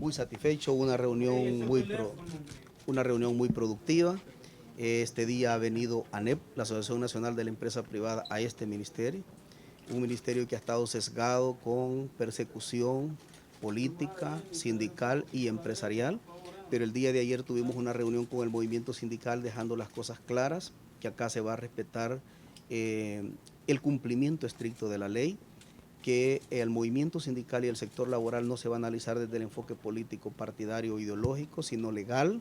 Muy satisfecho, una reunión muy productiva. Este día ha venido ANEP, la Asociación Nacional de la Empresa Privada, a este ministerio. Un ministerio que ha estado sesgado con persecución política, sindical y empresarial. Pero el día de ayer tuvimos una reunión con el movimiento sindical dejando las cosas claras, que acá se va a respetar el cumplimiento estricto de la ley, que el movimiento sindical y el sector laboral no se va a analizar desde el enfoque político, partidario o ideológico, sino legal,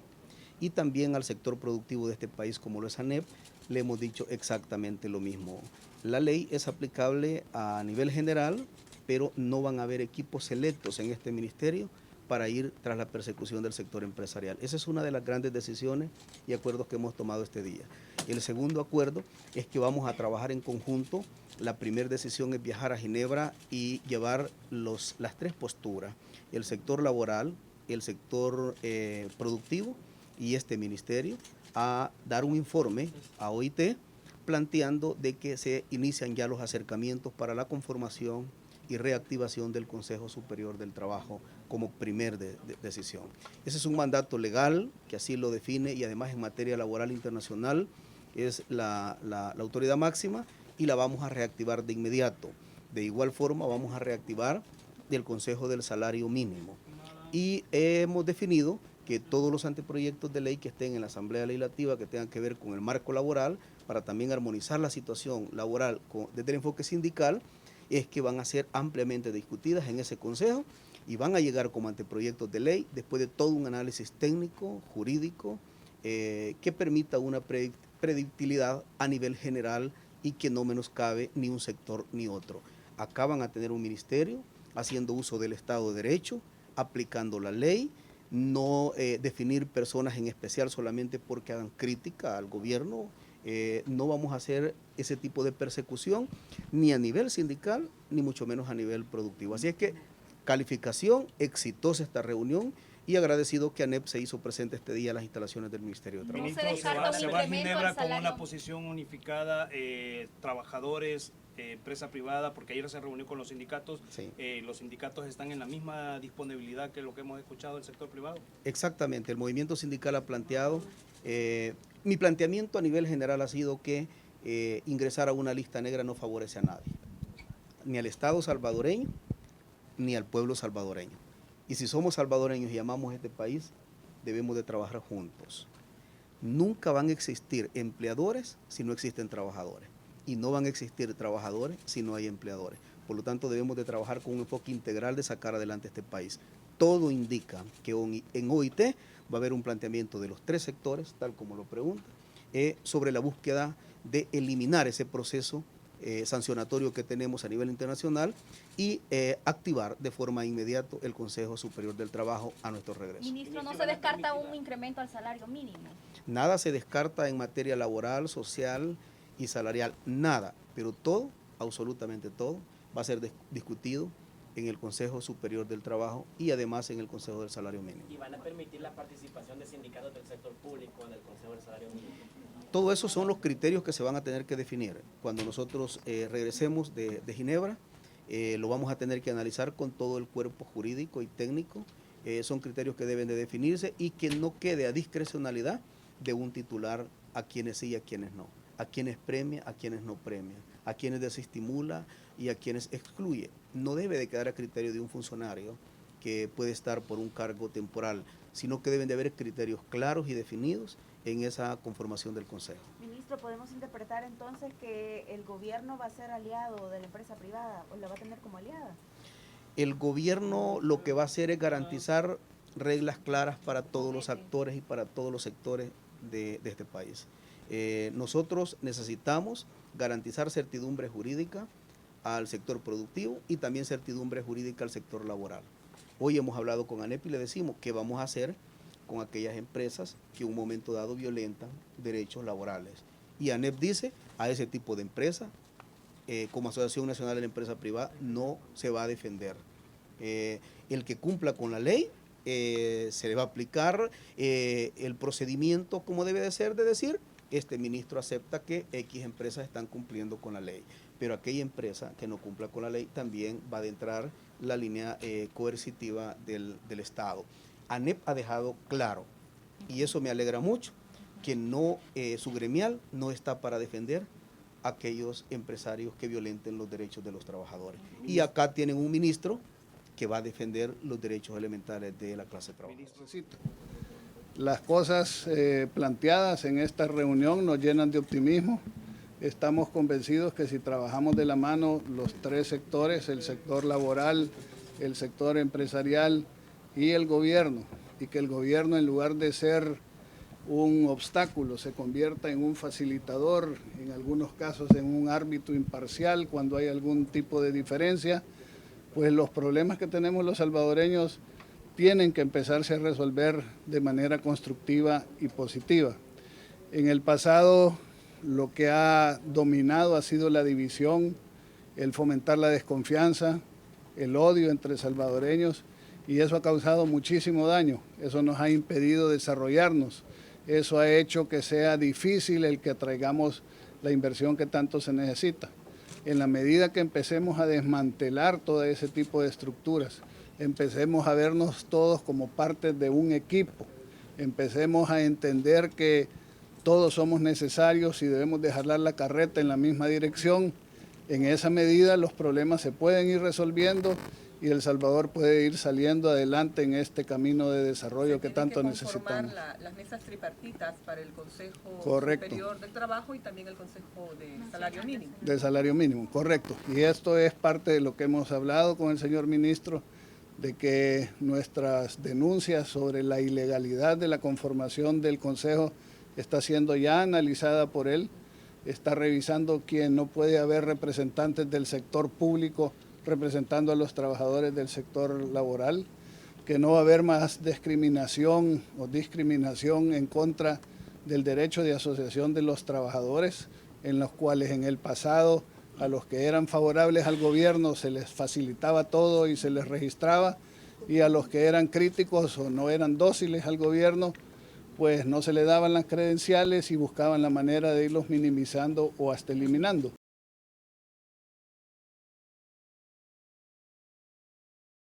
y también al sector productivo de este país, como lo es ANEP, le hemos dicho exactamente lo mismo. La ley es aplicable a nivel general, pero no van a haber equipos selectos en este ministerio para ir tras la persecución del sector empresarial. Esa es una de las grandes decisiones y acuerdos que hemos tomado este día. El segundo acuerdo es que vamos a trabajar en conjunto. La primera decisión es viajar a Ginebra y llevar las tres posturas, el sector laboral, el sector productivo y este ministerio, a dar un informe a OIT planteando de que se inician ya los acercamientos para la conformación y reactivación del Consejo Superior del Trabajo como primer decisión. Ese es un mandato legal que así lo define, y además en materia laboral internacional es la autoridad máxima, y la vamos a reactivar de inmediato. De igual forma vamos a reactivar el Consejo del Salario Mínimo, y hemos definido que todos los anteproyectos de ley que estén en la Asamblea Legislativa que tengan que ver con el marco laboral, para también armonizar la situación laboral desde el enfoque sindical, es que van a ser ampliamente discutidas en ese consejo y van a llegar como anteproyectos de ley después de todo un análisis técnico, jurídico, que permita una predictibilidad a nivel general y que no menoscabe ni un sector ni otro. Acá van a tener un ministerio haciendo uso del Estado de Derecho, aplicando la ley, no definir personas en especial solamente porque hagan crítica al gobierno. No vamos a hacer ese tipo de persecución ni a nivel sindical ni mucho menos a nivel productivo. Así es que calificación, exitosa esta reunión, y agradecido que ANEP se hizo presente este día en las instalaciones del Ministerio de Trabajo. Ministro, se va a Ginebra con una posición unificada, trabajadores, empresa privada, porque ayer se reunió con los sindicatos. Sí. ¿Los sindicatos están en la misma disponibilidad que lo que hemos escuchado del sector privado? Exactamente, el movimiento sindical ha planteado, mi planteamiento a nivel general ha sido que ingresar a una lista negra no favorece a nadie, ni al Estado salvadoreño, ni al pueblo salvadoreño. Y si somos salvadoreños y amamos este país, debemos de trabajar juntos. Nunca van a existir empleadores si no existen trabajadores, y no van a existir trabajadores si no hay empleadores. Por lo tanto, debemos de trabajar con un enfoque integral de sacar adelante este país. Todo indica que en OIT va a haber un planteamiento de los tres sectores, tal como lo pregunta, sobre la búsqueda de eliminar ese proceso sancionatorio que tenemos a nivel internacional y activar de forma inmediata el Consejo Superior del Trabajo a nuestro regreso. Ministro, ¿no se descarta un incremento al salario mínimo? Nada se descarta en materia laboral, social y salarial, nada, pero todo, absolutamente todo, va a ser discutido en el Consejo Superior del Trabajo y además en el Consejo del Salario Mínimo. ¿Y van a permitir la participación de sindicatos del sector público en el Consejo del Salario Mínimo? Todo eso son los criterios que se van a tener que definir. Cuando nosotros regresemos de Ginebra, lo vamos a tener que analizar con todo el cuerpo jurídico y técnico. Son criterios que deben de definirse y que no quede a discrecionalidad de un titular a quienes sí y a quienes no, a quienes premia, a quienes no premia, a quienes desestimula y a quienes excluye. No debe de quedar a criterio de un funcionario que puede estar por un cargo temporal, sino que deben de haber criterios claros y definidos en esa conformación del Consejo. Ministro, ¿podemos interpretar entonces que el gobierno va a ser aliado de la empresa privada o la va a tener como aliada? El gobierno lo que va a hacer es garantizar reglas claras para todos los actores y para todos los sectores de este país. Nosotros necesitamos garantizar certidumbre jurídica al sector productivo y también certidumbre jurídica al sector laboral. Hoy hemos hablado con ANEP y le decimos qué vamos a hacer con aquellas empresas que en un momento dado violentan derechos laborales. Y ANEP dice, a ese tipo de empresas, como Asociación Nacional de la Empresa Privada, no se va a defender. El que cumpla con la ley, se le va a aplicar el procedimiento como debe de ser, de decir, este ministro acepta que X empresas están cumpliendo con la ley. pero aquella empresa que no cumpla con la ley también va a adentrar la línea coercitiva del Estado. ANEP ha dejado claro, y eso me alegra mucho, que no, su gremial no está para defender a aquellos empresarios que violenten los derechos de los trabajadores. Y acá tienen un ministro que va a defender los derechos elementales de la clase trabajadora. Las cosas planteadas en esta reunión nos llenan de optimismo. Estamos convencidos que si trabajamos de la mano los tres sectores, el sector laboral, el sector empresarial y el gobierno, y que el gobierno, en lugar de ser un obstáculo, se convierta en un facilitador, en algunos casos en un árbitro imparcial cuando hay algún tipo de diferencia, pues los problemas que tenemos los salvadoreños tienen que empezarse a resolver de manera constructiva y positiva. En el pasado lo que ha dominado ha sido la división, el fomentar la desconfianza, el odio entre salvadoreños, y eso ha causado muchísimo daño. Eso nos ha impedido desarrollarnos. Eso ha hecho que sea difícil el que atraigamos la inversión que tanto se necesita. En la medida que empecemos a desmantelar todo ese tipo de estructuras, empecemos a vernos todos como parte de un equipo, empecemos a entender que todos somos necesarios y debemos de jalar la carreta en la misma dirección. En esa medida los problemas se pueden ir resolviendo y El Salvador puede ir saliendo adelante en este camino de desarrollo que tanto necesitamos. Las mesas tripartitas para el Consejo Correcto. Superior del Trabajo y también el Consejo de Salario Mínimo. De salario mínimo, correcto. Y esto es parte de lo que hemos hablado con el señor ministro, de que nuestras denuncias sobre la ilegalidad de la conformación del Consejo está siendo ya analizada por él, está revisando que no puede haber representantes del sector público representando a los trabajadores del sector laboral, que no va a haber más discriminación en contra del derecho de asociación de los trabajadores, en los cuales en el pasado a los que eran favorables al gobierno se les facilitaba todo y se les registraba, y a los que eran críticos o no eran dóciles al gobierno, pues no se le daban las credenciales y buscaban la manera de irlos minimizando o hasta eliminando.